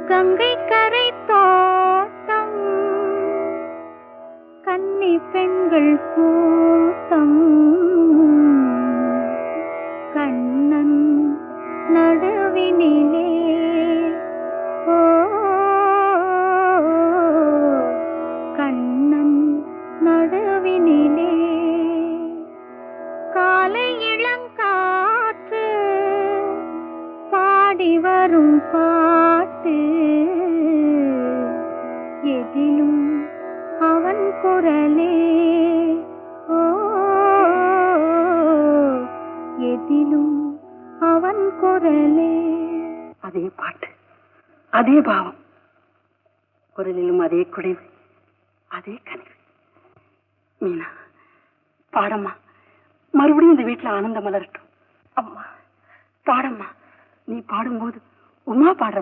கங்கை கரை தோட்டம் கன்னி பெண்கள் கூட்டம் கண்ணன் நடுவினிலே ஓ கண்ணன் நடுவினிலே காலை இளங்காற்று பாடி வரும் பாட்டு எதிலும் அவன் குரலே ஓ எதிலும் அவன் குரலே. அதே பாட்டு, அதே பாவம், குரலிலும் அதே குடைவு, அதே கனிவு. மீனா பாடம்மா, மறுபடியும் இந்த வீட்டுல ஆனந்தம் மலரட்டும். அம்மா பாடம்மா, நீ பாடும்போது உமா பாடுற